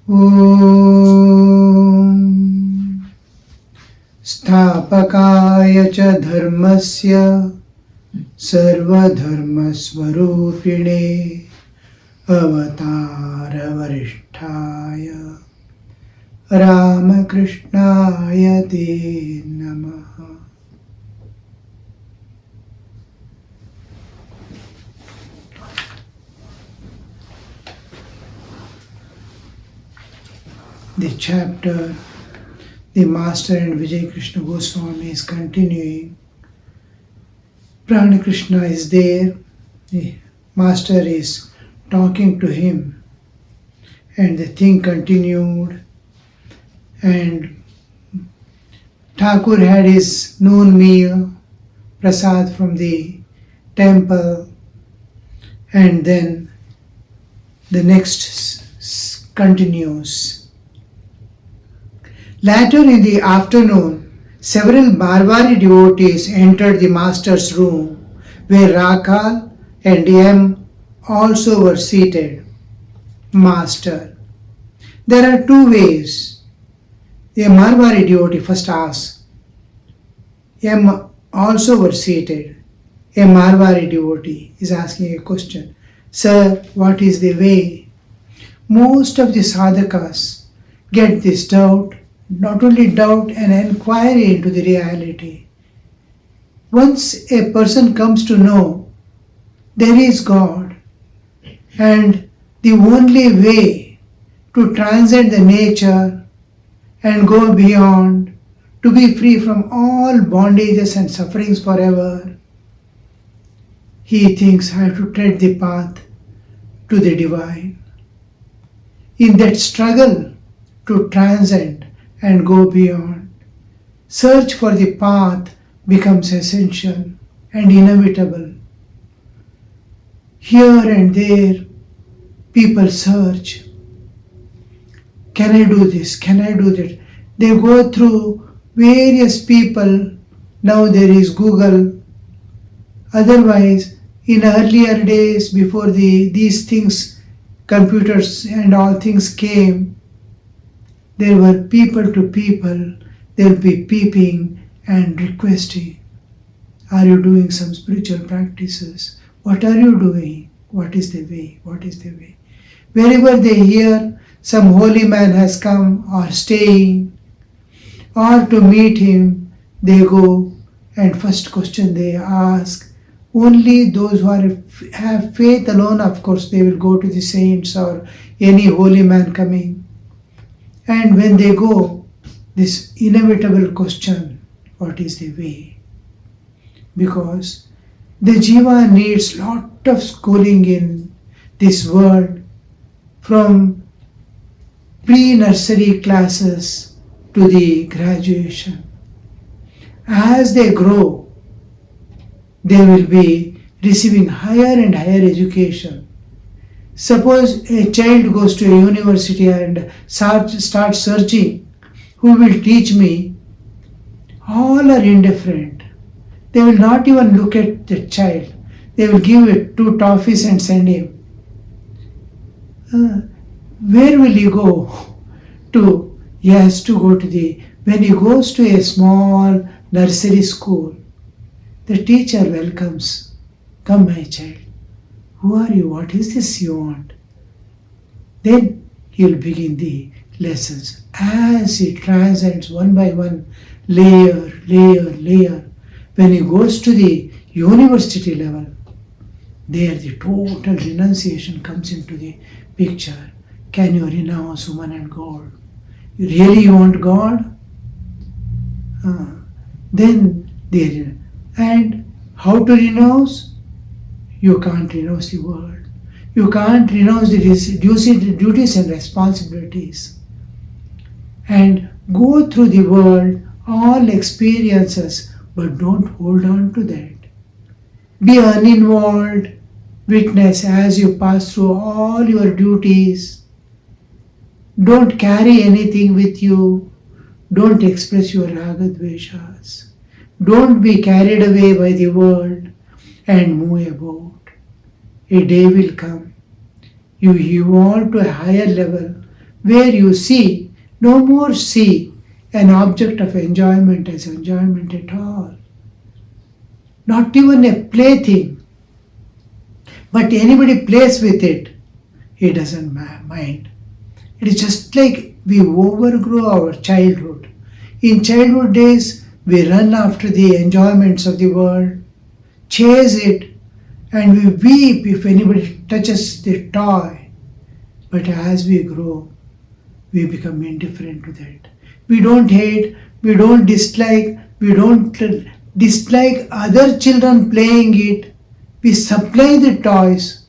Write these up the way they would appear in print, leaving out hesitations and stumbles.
Om Sthapakaya cha dharmasya sarvadharmasvarupine avatara varishtaya Ramakrishnaya te namaha. The chapter, the Master and Vijay Krishna Goswami is continuing. Prana Krishna is there, the Master is talking to him, and the thing continued. And Thakur had his noon meal, prasad from the temple, and then the next continues. Later in the afternoon, several Marwari devotees entered the master's room, where Rakal and M also were seated. Master, there are two ways. A Marwari devotee first asked. M also were seated. A Marwari devotee is asking a question. Sir, what is the way? Most of the sadhakas get this doubt, not only doubt, an inquiry into the reality. Once a person comes to know there is God, and the only way to transcend the nature and go beyond, to be free from all bondages and sufferings forever, he thinks, I have to tread the path to the divine. In that struggle to transcend and go beyond, search for the path becomes essential and inevitable. Here and there, people search. Can I do this? Can I do that? They go through various people. Now there is Google. Otherwise, in earlier days, before these things, computers and all things came, there were people to people. They'll be peeping and requesting. Are you doing some spiritual practices? What are you doing? What is the way? What is the way? Wherever they hear some holy man has come or staying, or to meet him, they go, and first question they ask. Only those who have faith alone, of course, they will go to the saints or any holy man coming. And when they go, this inevitable question, what is the way? Because the jiva needs lot of schooling in this world, from pre-nursery classes to the graduation. As they grow, they will be receiving higher and higher education. Suppose a child goes to a university and starts searching, who will teach me? All are indifferent. They will not even look at the child. They will give it 2 toffees and send him. Where will he go? He has to go to when he goes to a small nursery school, the teacher welcomes. Come, my child. Who are you? What is this you want? Then he will begin the lessons. As he transcends one by one, layer. When he goes to the university level, there the total renunciation comes into the picture. Can you renounce woman and God? You really want God? Then and how to renounce? You can't renounce the world. You can't renounce the duties and responsibilities. And go through the world, all experiences, but don't hold on to that. Be uninvolved. Witness as you pass through all your duties. Don't carry anything with you. Don't express your raga dveshas. Don't be carried away by the world and move about. A day will come. You evolve to a higher level where you see, no more see an object of enjoyment as enjoyment at all. Not even a plaything. But anybody plays with it, he doesn't mind. It is just like we overgrow our childhood. In childhood days, we run after the enjoyments of the world, chase it, and we weep if anybody touches the toy. But as we grow, we become indifferent to that. We don't hate, we don't dislike other children playing it. We supply the toys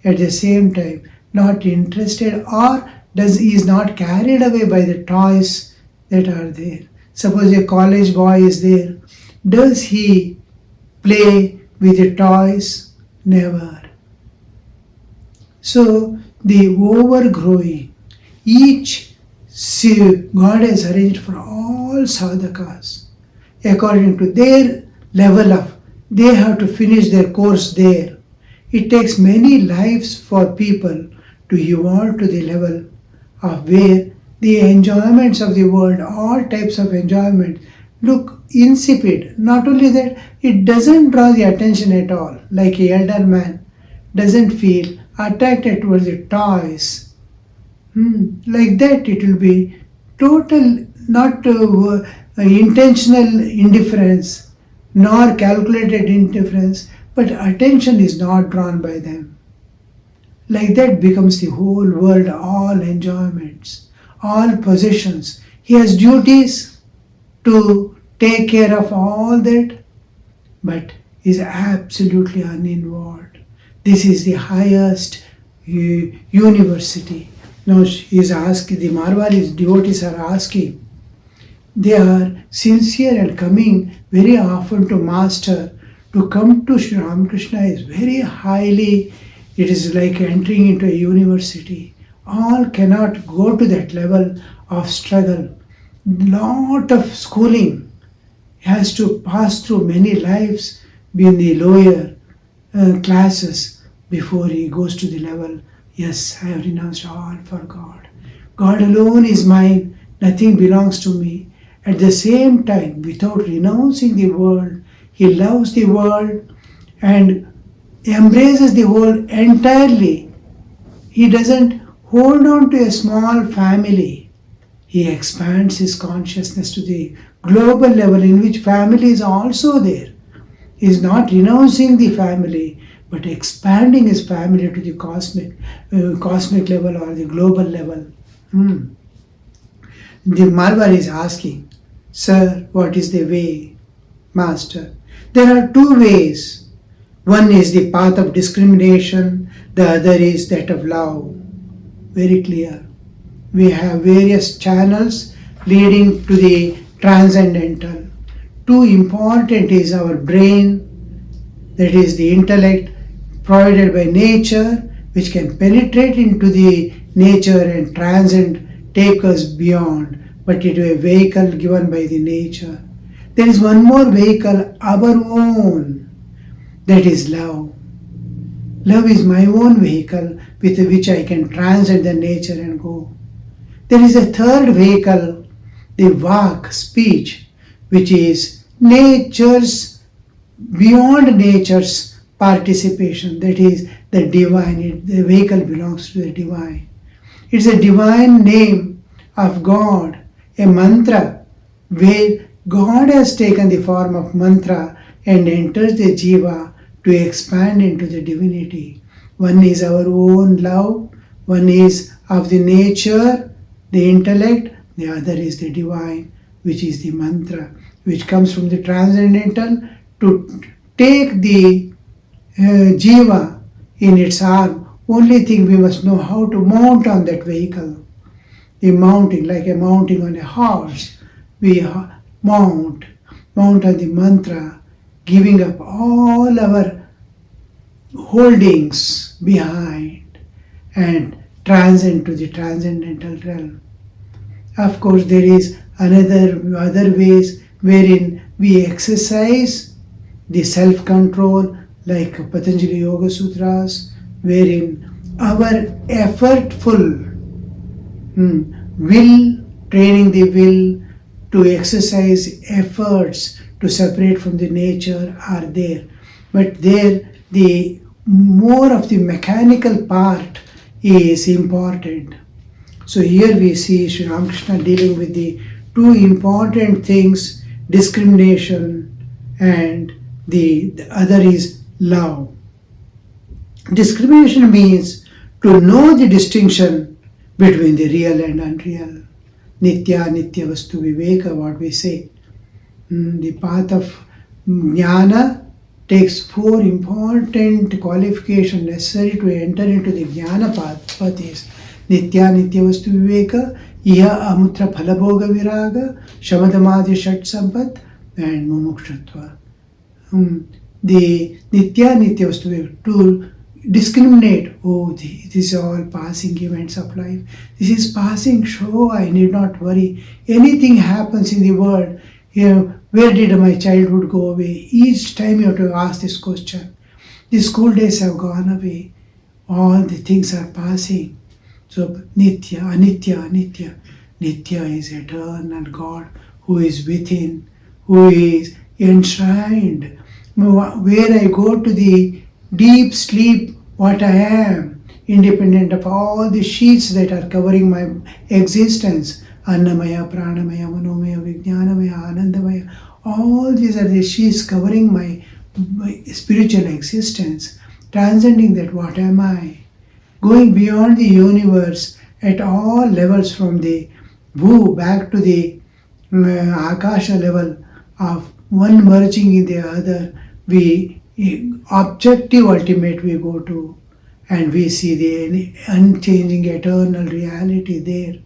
at the same time, not interested or is not carried away by the toys that are there. Suppose a college boy is there. Does he play with the toys? Never. So the overgrowing, God has arranged for all sadhakas according to their level of, they have to finish their course there. It takes many lives for people to evolve to the level of where the enjoyments of the world, all types of enjoyment, look insipid. Not only that, it doesn't draw the attention at all. Like a elder man doesn't feel attracted towards the toys. Like that, it will be total, not intentional indifference, nor calculated indifference, but attention is not drawn by them. Like that becomes the whole world, all enjoyments, all possessions. He has duties to take care of all that, but is absolutely uninvolved. This is the highest university. Now he is asking, the Marwaris devotees are asking, they are sincere and coming very often to Master. To come to Sri Ramakrishna is very highly, it is like entering into a university. All cannot go to that level of struggle. Lot of schooling has to pass through many lives, be in the lower classes before he goes to the level, yes, I have renounced all for God. God alone is mine, nothing belongs to me. At the same time, without renouncing the world, he loves the world and embraces the world entirely. He doesn't hold on to a small family. He expands his consciousness to the global level in which family is also there. He is not renouncing the family, but expanding his family to the cosmic level or the global level. The Marwar is asking, Sir, what is the way? Master, there are two ways. One is the path of discrimination, the other is that of love. Very clear. We have various channels leading to the transcendental. Two important is our brain, that is the intellect provided by nature, which can penetrate into the nature and transcend, take us beyond, but it is a vehicle given by the nature. There is one more vehicle, our own, that is love. Love is my own vehicle with which I can transcend the nature and go. There is a third vehicle, the vak, speech, which is nature's, beyond nature's participation, that is the divine. The vehicle belongs to the divine. It's a divine name of God, a mantra where God has taken the form of mantra and enters the jiva to expand into the divinity. One is our own love, one is of the nature, the intellect, the other is the divine, which is the mantra, which comes from the transcendental to take the jiva in its arm. Only thing we must know how to mount on that vehicle. The mounting, like a mounting on a horse, we mount on the mantra, giving up all our holdings behind and transcend to the transcendental realm. Of course, there is other ways wherein we exercise the self-control, like Patanjali Yoga Sutras, wherein our effortful Will, training the will to exercise efforts to separate from the nature are there. But there, the more of the mechanical part is important. So here we see Sri Ramakrishna dealing with the two important things, discrimination and the other is love. Discrimination means to know the distinction between the real and unreal. Nitya, Nitya Vastu Viveka, what we say. The path of Jnana takes four important qualifications necessary to enter into the Jnana path. Path is Nitya, Nitya Vastu Viveka, Iha Amutra Phalabhoga Viraga, Shamadamadi Shat Sampat, and Mumukshutva. The Nitya, Nitya Vastu Viveka, to discriminate, these are all passing events of life. This is passing, so I need not worry. Anything happens in the world, where did my childhood go away? Each time you have to ask this question. The school days have gone away. All the things are passing. So Nitya, Anitya, Anitya. Nitya is eternal God who is within, who is enshrined. Where I go to the deep sleep, what I am, independent of all the sheets that are covering my existence, Annamaya, Pranamaya, Manomaya, Vijnanamaya, Anandamaya, all these are the sheets covering my spiritual existence, transcending that what am I, going beyond the universe at all levels from the Bhu back to the Akasha level of one merging in the other, we objective ultimate we go to and we see the unchanging eternal reality there.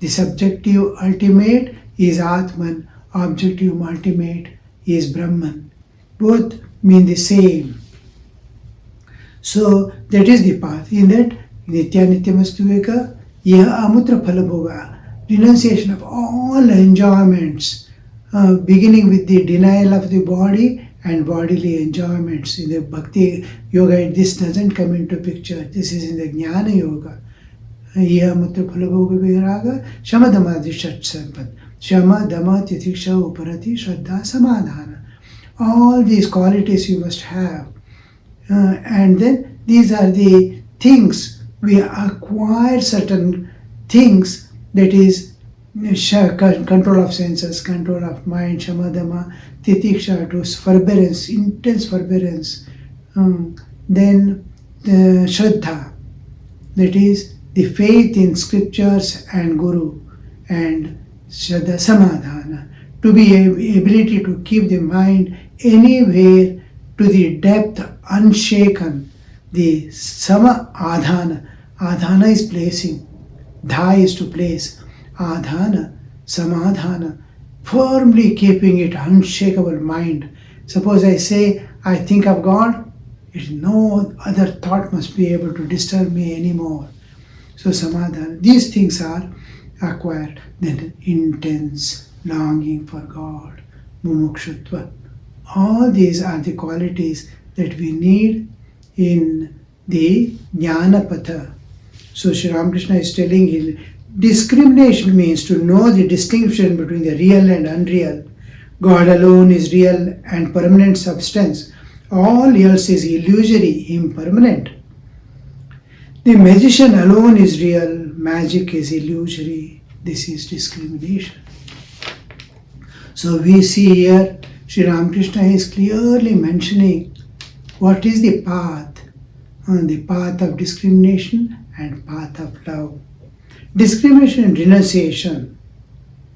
The subjective ultimate is Atman, objective ultimate is Brahman. Both mean the same. So that is the path. In that, Nitya Nityamastuveka, Yaha Amutra Phalabhoga, renunciation of all enjoyments, beginning with the denial of the body and bodily enjoyments. In the Bhakti Yoga, this doesn't come into picture. This is in the Jnana Yoga. Yaha Amutra Phalabhoga Viraga, Shamadamadi Shat Sampat, Shama, Dama, Titiksha, Uparati, Shraddha, Samadhana. All these qualities you must have. And then these are the things, we acquire certain things, that is control of senses, control of mind, shamadama, titiksha, to forbearance, intense forbearance. Then the shraddha, that is the faith in scriptures and guru, and shraddha samadhana, to be ability to keep the mind anywhere to the depth unshaken. The sama adhana, adhana is placing, dha is to place, adhana, samadhana, firmly keeping it unshakable mind. Suppose I say, I think of God, no other thought must be able to disturb me anymore. So samadhana, these things are acquired. Then intense longing for God, mumukshutva. All these are the qualities that we need in the Jnana Patha. So Sri Ramakrishna is telling him, discrimination means to know the distinction between the real and unreal. God alone is real and permanent substance. All else is illusory, impermanent. The magician alone is real, magic is illusory. This is discrimination. So we see here, Sri Ramakrishna is clearly mentioning what is the path of discrimination and path of love. Discrimination and renunciation.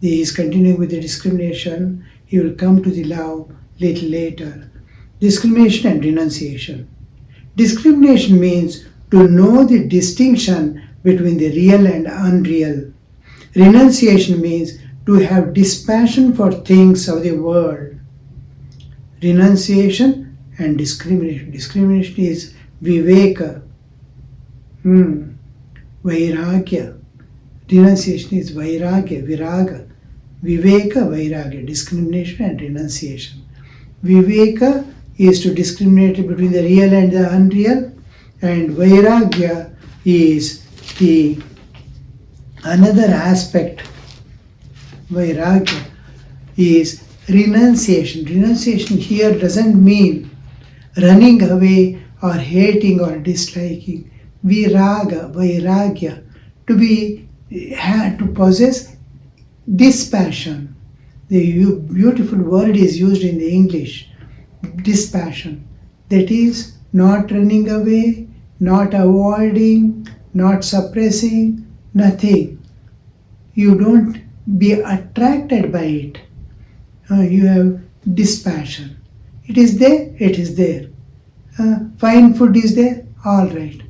He is continuing with the discrimination. He will come to the love little later. Discrimination and renunciation. Discrimination means to know the distinction between the real and unreal. Renunciation means to have dispassion for things of the world. Renunciation and discrimination. Discrimination is viveka, vairagya. Renunciation is vairagya, viraga. Viveka, vairagya, discrimination and renunciation. Viveka is to discriminate between the real and the unreal, and vairagya is the Another aspect, Vairagya, is renunciation. Renunciation here doesn't mean running away or hating or disliking. Viraga, Vairagya, to be to possess dispassion. The beautiful word is used in the English, dispassion. That is not running away, not avoiding, not suppressing, nothing. You don't be attracted by it. You have dispassion. It is there, it is there. Fine food is there, all right.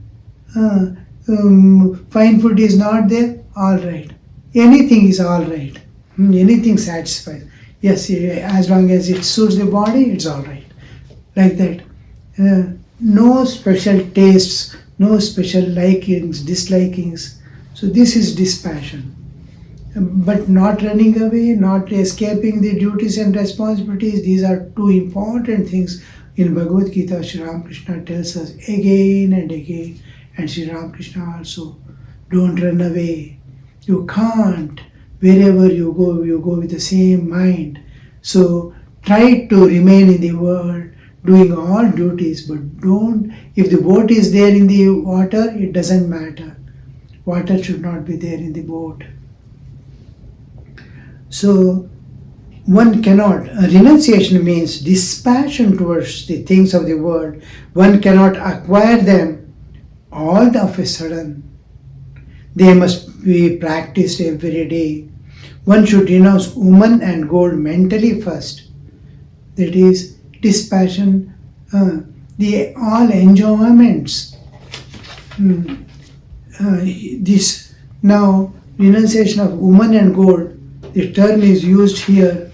Fine food is not there, all right. Anything is all right. Anything satisfies. Yes, as long as it suits the body, it's all right. Like that. No special tastes, no special likings, dislikings. So this is dispassion. But not running away, not escaping the duties and responsibilities, these are two important things in Bhagavad Gita. Sri Ramakrishna tells us again and again, and Sri Ramakrishna also, don't run away. You can't. Wherever you go with the same mind. So try to remain in the world, doing all duties, but don't, if the boat is there in the water, it doesn't matter. Water should not be there in the boat. So one cannot, renunciation means dispassion towards the things of the world. One cannot acquire them all of a sudden. They must be practiced every day. One should renounce woman and gold mentally first. That is dispassion, the all enjoyments. This now renunciation of woman and gold. The term is used here.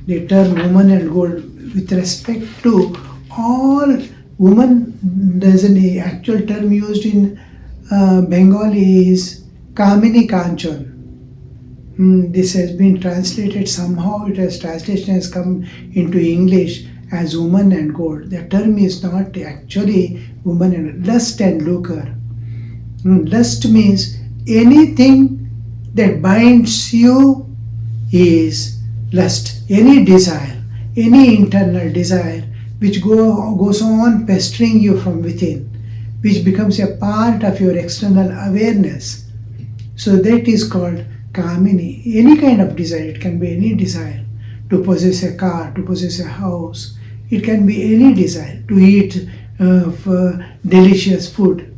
The term woman and gold with respect to all woman. There's an actual term used in Bengali is Kamini Kanchan. This has been translated somehow. Translation has come into English as woman and gold. The term is not actually woman and lust and lucre. Lust means anything that binds you is lust. Any desire, any internal desire which goes on pestering you from within, which becomes a part of your external awareness. So that is called Kamini. Any kind of desire, it can be any desire. To possess a car, to possess a house, it can be any desire. To eat delicious food.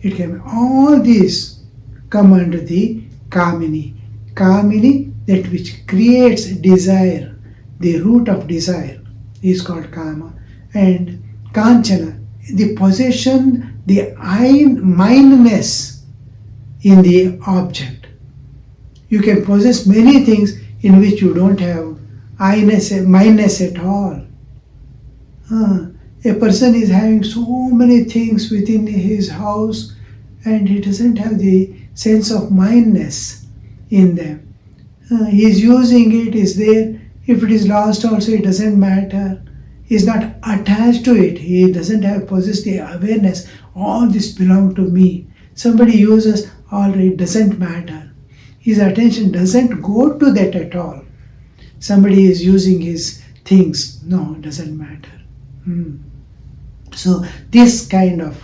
It can be, all these come under the Kamini. Kamini, that which creates desire, the root of desire is called Kama. And Kanchana, the possession, the mindness in the object. You can possess many things in which you don't have mindness at all. A person is having so many things within his house and he doesn't have the sense of mindness in them. He is using it, is there. If it is lost also, it doesn't matter. He is not attached to it. He doesn't possess the awareness. All this belongs to me. Somebody uses, all right, doesn't matter. His attention doesn't go to that at all. Somebody is using his things. No, it doesn't matter. So this kind of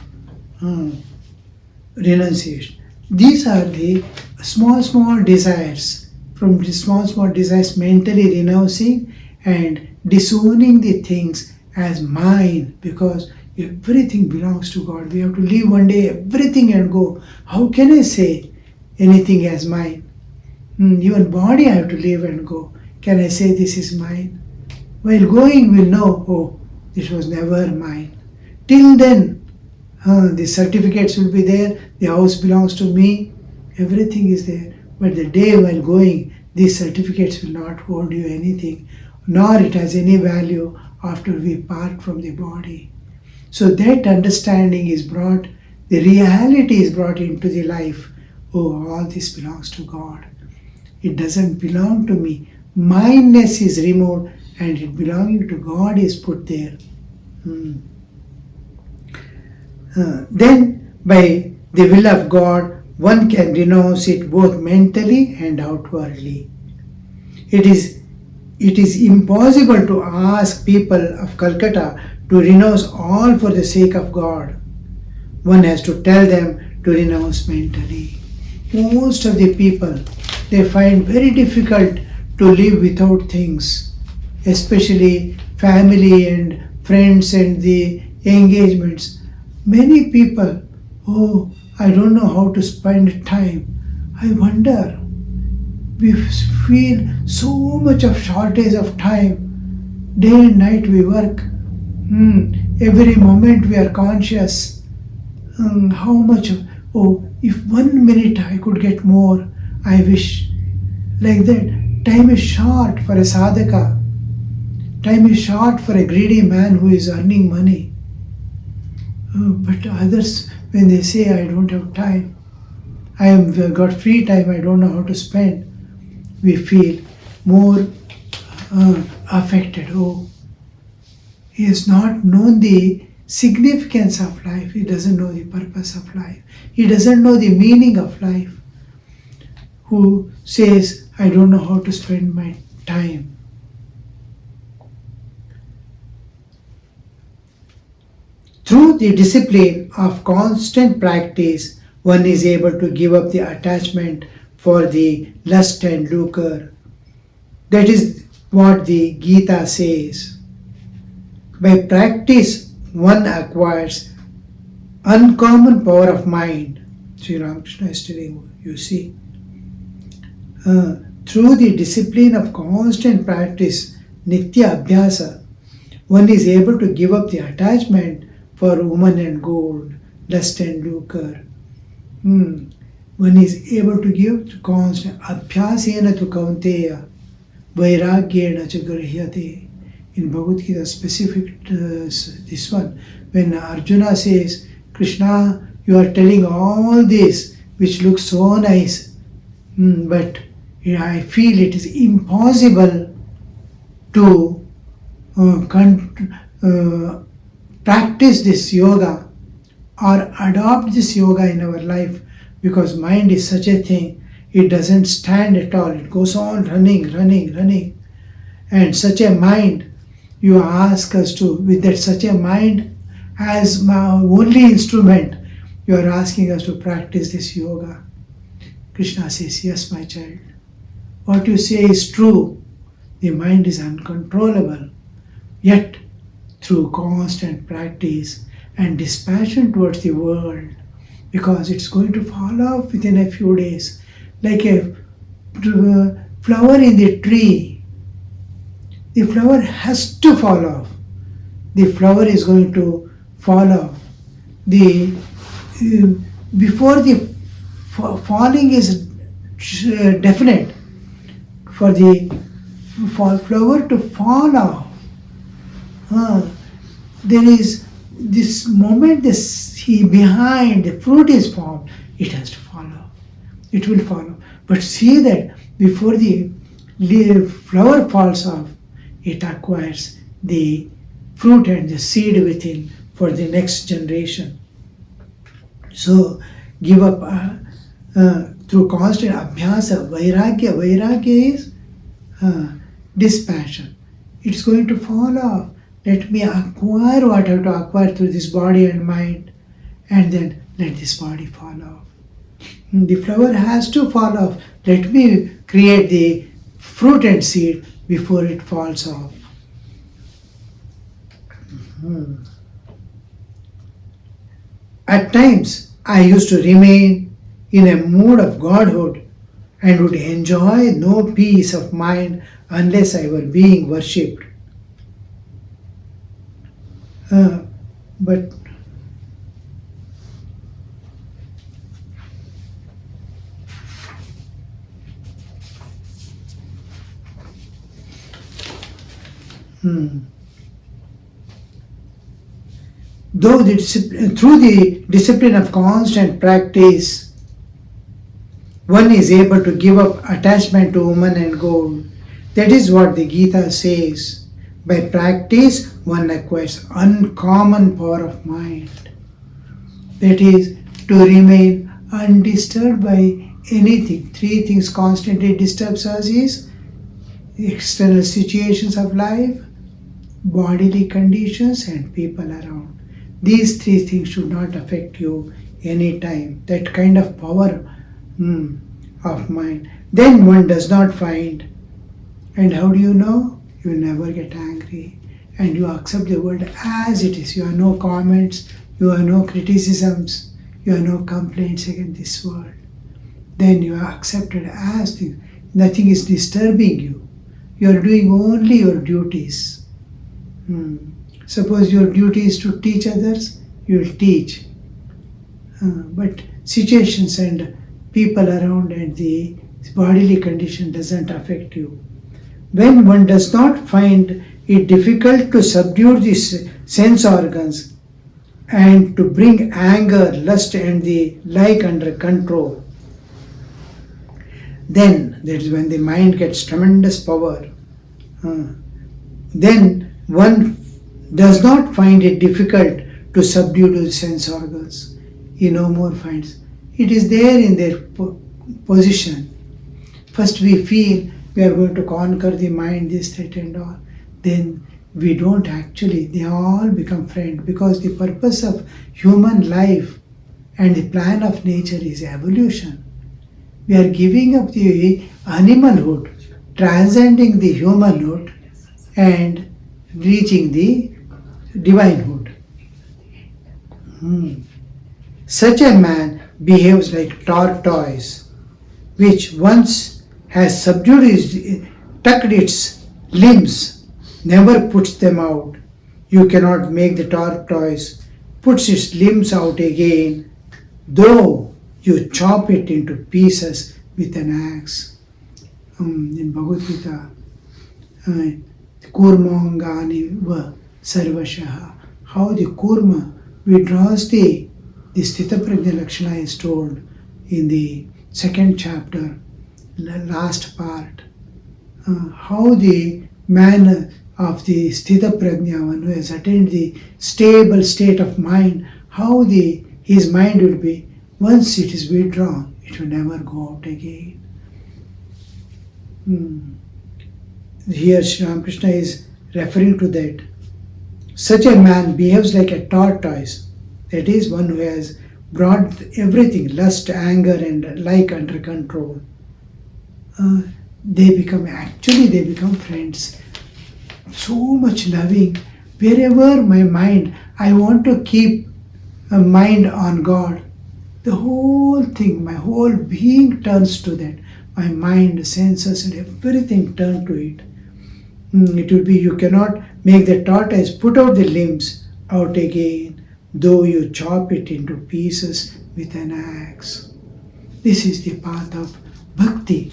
renunciation. These are the small desires. From the small desires, mentally renouncing and disowning the things as mine, because everything belongs to God. We have to leave one day everything and go. How can I say anything as mine? Even body I have to leave and go. Can I say this is mine? While going we'll know, oh, this was never mine. Till then, the certificates will be there, the house belongs to me, everything is there. But the day while going, these certificates will not hold you anything, nor it has any value after we part from the body. So that understanding is brought, the reality is brought into the life. Oh, all this belongs to God. It doesn't belong to me. Mindness is removed and it belonging to God is put there. Then by the will of God, one can renounce it both mentally and outwardly. It is impossible to ask people of Calcutta to renounce all for the sake of God. One has to tell them to renounce mentally. Most of the people, they find very difficult to live without things, especially family and friends and the engagements. Many people, oh, I don't know how to spend time. I wonder, we feel so much of shortage of time. Day and night we work. Every moment we are conscious. How much, oh, if 1 minute I could get more, I wish. Like that, time is short for a sadhaka. Time is short for a greedy man who is earning money. But others, when they say, I don't have time, I have got free time, I don't know how to spend, we feel more affected. Oh, he has not known the significance of life. He doesn't know the purpose of life. He doesn't know the meaning of life. Who says, I don't know how to spend my time. Through the discipline of constant practice, one is able to give up the attachment for the lust and lucre. That is what the Gita says. By practice, one acquires uncommon power of mind. Sri Ramakrishna is telling you, see. Through the discipline of constant practice, Nitya Abhyasa, one is able to give up the attachment for woman and gold, lust and lucre. One is able to give to constant Abhyasena tu kaunteya, vairagyena cha grihyate. In Bhagavad Gita, specific this one, when Arjuna says, Krishna, you are telling all this which looks so nice, but I feel it is impossible to practice this yoga or adopt this yoga in our life, because mind is such a thing, it doesn't stand at all. It goes on running. And such a mind, you ask us to, with that such a mind as my only instrument, you are asking us to practice this yoga. Krishna says, yes, my child. What you say is true. The mind is uncontrollable. Yet, through constant practice and dispassion towards the world, because it's going to fall off within a few days, like a flower in the tree. The flower has to fall off. The flower is going to fall off. Before the falling is definite, for the flower to fall off, there is this moment, behind the fruit is formed, it has to fall off. It will fall off. But see that before the flower falls off, it acquires the fruit and the seed within for the next generation. So give up through constant abhyasa, vairagya. Vairagya is dispassion. It's going to fall off. Let me acquire what I have to acquire through this body and mind, and then let this body fall off. The flower has to fall off. Let me create the fruit and seed before it falls off. At times, I used to remain in a mood of godhood and would enjoy no peace of mind unless I were being worshipped. But through the discipline of constant practice, one is able to give up attachment to woman and gold. That is what the Gita says. By practice, one acquires uncommon power of mind. That is, to remain undisturbed by anything. Three things constantly disturbs us is external situations of life, bodily conditions, and people around. These three things should not affect you any time. That kind of power of mind. Then one does not find. And how do you know? You will never get angry. And you accept the world as it is. You have no comments, you have no criticisms, you have no complaints against this world. Then you are accepted as things. Nothing is disturbing you. You are doing only your duties. Suppose your duty is to teach others, you will teach. But situations and people around and the bodily condition doesn't affect you. When one does not find it difficult to subdue the sense organs and to bring anger, lust and the like under control, then that is when the mind gets tremendous power. Then one does not find it difficult to subdue the sense organs. He no more finds. It is there in their position. First we feel we are going to conquer the mind, this, that and all. Then we don't actually, they all become friends, because the purpose of human life and the plan of nature is evolution. We are giving up the animalhood, transcending the humanhood and reaching the divinehood. Such a man behaves like tortoise, which once has subdued tucked its limbs, never puts them out. You cannot make the tortoise puts its limbs out again, though you chop it into pieces with an axe. In Bhagavad Gita, Kurmangani va sarvashaha. How the kurma withdraws the Sthita Prajna Lakshana is told in the second chapter, last part. How the man of the Sthita Prajna, one who has attained the stable state of mind, how his mind will be, once it is withdrawn, it will never go out again. Here Sri Ramakrishna is referring to that. Such a man behaves like a tortoise, that is one who has brought everything, lust, anger and like under control. They become friends. So much loving. Wherever my mind, I want to keep a mind on God. The whole thing, my whole being turns to that. My mind, senses and everything turn to it. It will be, you cannot make the tortoise put out the limbs out again, though you chop it into pieces with an axe. This is the path of bhakti,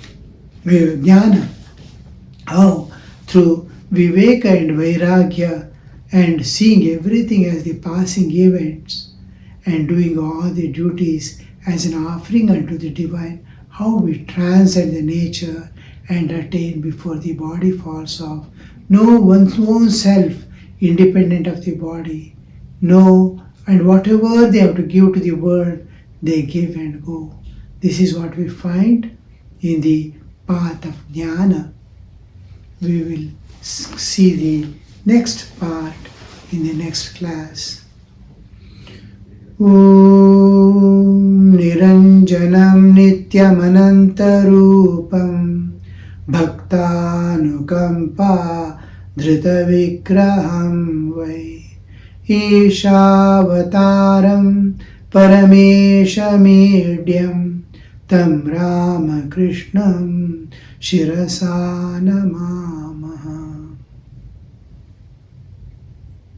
jnana. How? Through viveka and vairagya and seeing everything as the passing events and doing all the duties as an offering unto the divine, how we transcend the nature and attain before the body falls off. Know one's own self independent of the body. Know, and whatever they have to give to the world, they give and go. This is what we find in the path of jnana. We will see the next part in the next class. Om Niranjanam Nityamanantarupam Bhaktanukampa Dhritavikraham Vai Ishavataram Parameshamidhyam Tam Ramakrishnam Shirasa Namah.